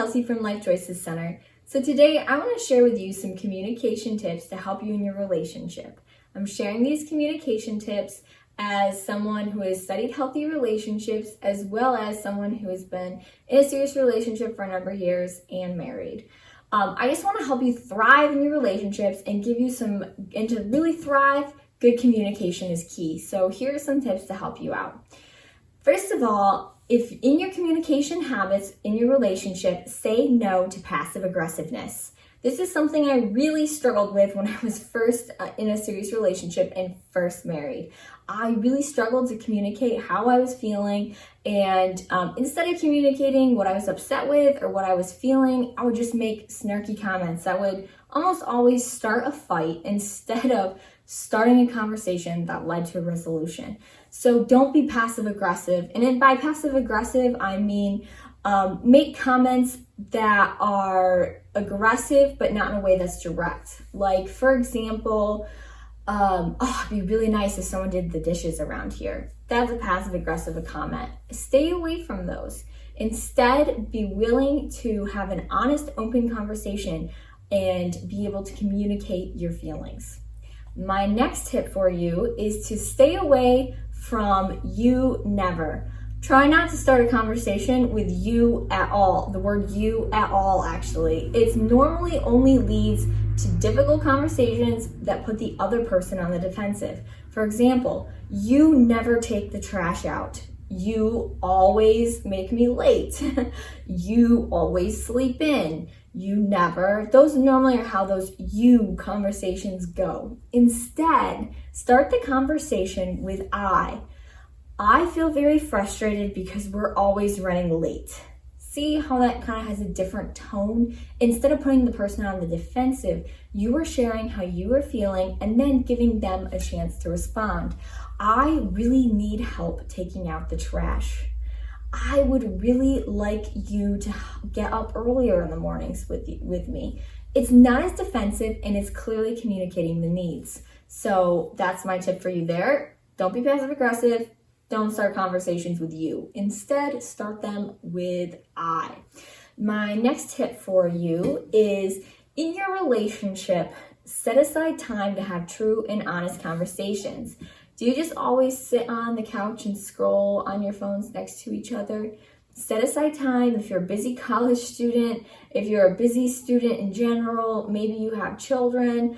Kelsey from Life Choices Center. So today I want to share with you some communication tips to help you in your relationship. I'm sharing these communication tips as someone who has studied healthy relationships, as well as someone who has been in a serious relationship for a number of years and married. I just want to help you thrive in your relationships and give you and to really thrive, good communication is key. So here are some tips to help you out. First of all, if in your communication habits in your relationship, say no to passive aggressiveness. This is something I really struggled with when I was first in a serious relationship and first married. I really struggled to communicate how I was feeling, and instead of communicating what I was upset with or what I was feeling, I would just make snarky comments that would almost always start a fight instead of starting a conversation that led to a resolution. So don't be passive aggressive. And then by passive aggressive, I mean make comments that are aggressive, but not in a way that's direct. Like, for example, it'd be really nice if someone did the dishes around here. That's a passive aggressive comment. Stay away from those. Instead, be willing to have an honest, open conversation and be able to communicate your feelings. My next tip for you is to stay away from you never. Try not to start a conversation with you at all. The word you at all, actually. It normally only leads to difficult conversations that put the other person on the defensive. For example, you never take the trash out. You always make me late. You always sleep in. You never. Those normally are how those you conversations go. Instead, start the conversation with I. I feel very frustrated because we're always running late. See how that kind of has a different tone? Instead of putting the person on the defensive, you are sharing how you are feeling and then giving them a chance to respond. I really need help taking out the trash. I would really like you to get up earlier in the mornings with me. It's not as defensive and it's clearly communicating the needs. So that's my tip for you there. Don't be passive aggressive. Don't start conversations with you. Instead, start them with I. My next tip for you is in your relationship, set aside time to have true and honest conversations. Do you just always sit on the couch and scroll on your phones next to each other? Set aside time if you're a busy college student, if you're a busy student in general, maybe you have children,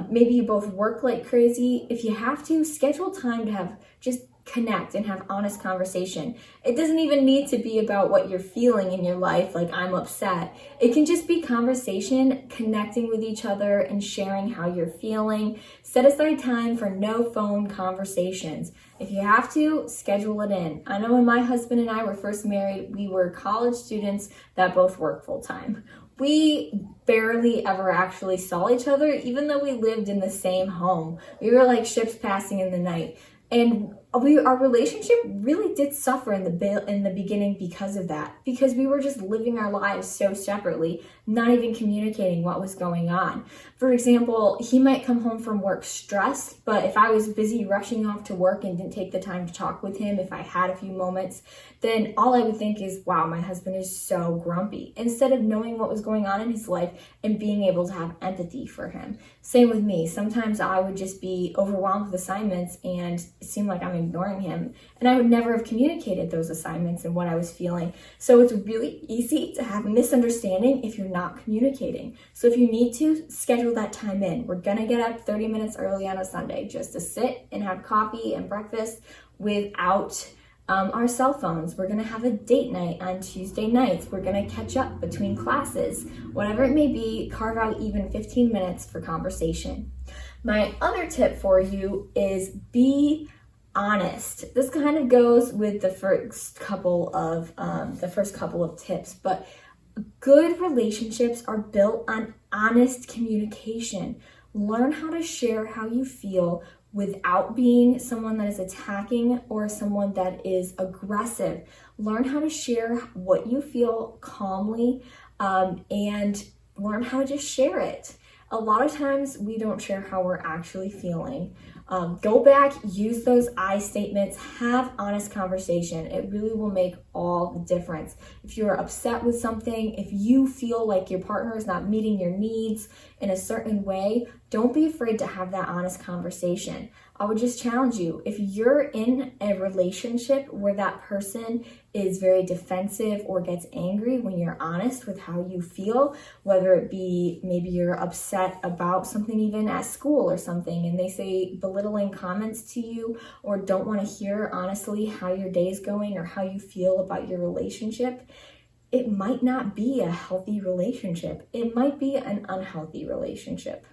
maybe you both work like crazy. If you have to, schedule time to have just connect and have honest conversation. It doesn't even need to be about what you're feeling in your life, like I'm upset. It can just be conversation, connecting with each other and sharing how you're feeling. Set aside time for no phone conversations. If you have to, schedule it in. I know when my husband and I were first married, we were college students that both worked full time. We barely ever actually saw each other, even though we lived in the same home. We were like ships passing in the night. And our relationship really did suffer in the beginning because of that, because we were just living our lives so separately, not even communicating what was going on. For example, he might come home from work stressed, but if I was busy rushing off to work and didn't take the time to talk with him, if I had a few moments, then all I would think is, wow, my husband is so grumpy, instead of knowing what was going on in his life and being able to have empathy for him. Same with me. Sometimes I would just be overwhelmed with assignments and it seemed like I'm ignoring him, and I would never have communicated those assignments and what I was feeling. So it's really easy to have a misunderstanding if you're not communicating. So if you need to, schedule that time in. We're gonna get up 30 minutes early on a Sunday just to sit and have coffee and breakfast without our cell phones. We're gonna have a date night on Tuesday nights. We're gonna catch up between classes. Whatever it may be, carve out even 15 minutes for conversation. My other tip for you is be honest. This kind of goes with the first couple of tips, but good relationships are built on honest communication. Learn how to share how you feel without being someone that is attacking or someone that is aggressive. Learn how to share what you feel calmly, and learn how to just share it. A lot of times we don't share how we're actually feeling. Go back, use those I statements, have honest conversation. It really will make all the difference. If you're upset with something, if you feel like your partner is not meeting your needs in a certain way, don't be afraid to have that honest conversation. I would just challenge you, if you're in a relationship where that person is very defensive or gets angry when you're honest with how you feel, whether it be maybe you're upset about something even at school or something, and they say belittling comments to you or don't want to hear honestly how your day's going or how you feel about your relationship, it might not be a healthy relationship. It might be an unhealthy relationship.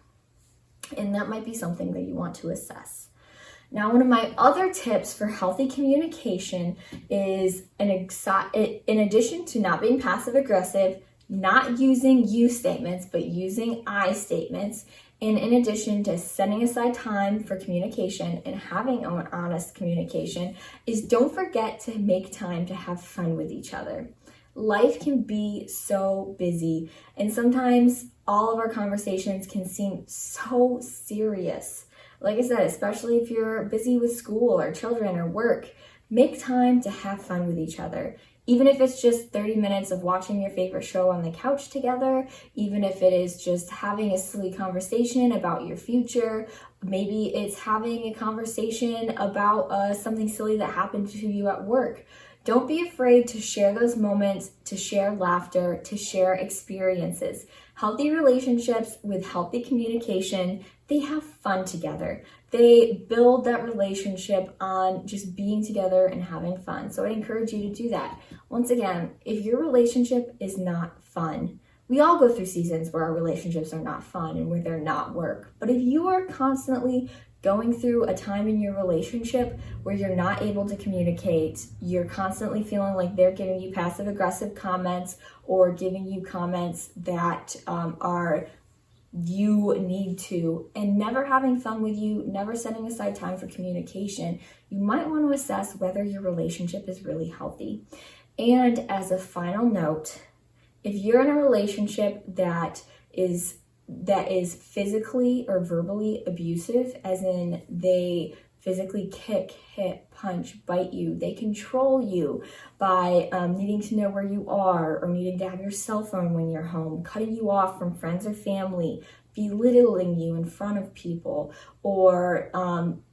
And that might be something that you want to assess. Now, one of my other tips for healthy communication is, in addition to not being passive aggressive, not using you statements, but using I statements, and in addition to setting aside time for communication and having honest communication, is don't forget to make time to have fun with each other. Life can be so busy, and sometimes all of our conversations can seem so serious. Like I said, especially if you're busy with school or children or work, make time to have fun with each other. Even if it's just 30 minutes of watching your favorite show on the couch together, even if it is just having a silly conversation about your future, maybe it's having a conversation about something silly that happened to you at work. Don't be afraid to share those moments, to share laughter, to share experiences. Healthy relationships with healthy communication, they have fun together. They build that relationship on just being together and having fun. So I encourage you to do that. Once again, if your relationship is not fun, we all go through seasons where our relationships are not fun and where they're not work. But if you are constantly going through a time in your relationship where you're not able to communicate, you're constantly feeling like they're giving you passive aggressive comments or giving you comments that are you need to, and never having fun with you, never setting aside time for communication, you might want to assess whether your relationship is really healthy. And as a final note, if you're in a relationship that is physically or verbally abusive, as in they physically kick, hit, punch, bite you, they control you by needing to know where you are or needing to have your cell phone when you're home, cutting you off from friends or family, belittling you in front of people, or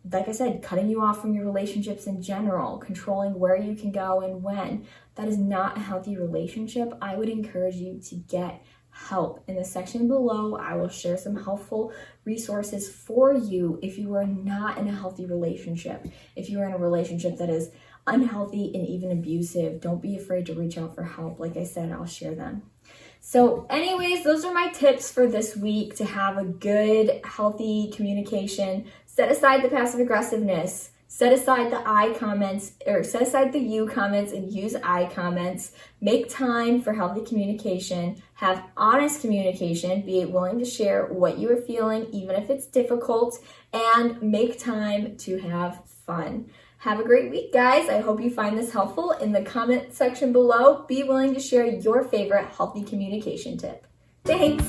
like I said, cutting you off from your relationships in general, controlling where you can go and when, that is not a healthy relationship. I would encourage you to get help. In the section below, I will share some helpful resources for you if you are not in a healthy relationship. If you are in a relationship that is unhealthy and even abusive, don't be afraid to reach out for help. Like I said, I'll share them. So anyways, those are my tips for this week to have a good, healthy communication. Set aside the passive aggressiveness. Set aside the I comments, or set aside the you comments and use I comments. Make time for healthy communication. Have honest communication. Be willing to share what you are feeling, even if it's difficult. And make time to have fun. Have a great week, guys. I hope you find this helpful. In the comment section below, be willing to share your favorite healthy communication tip. Thanks.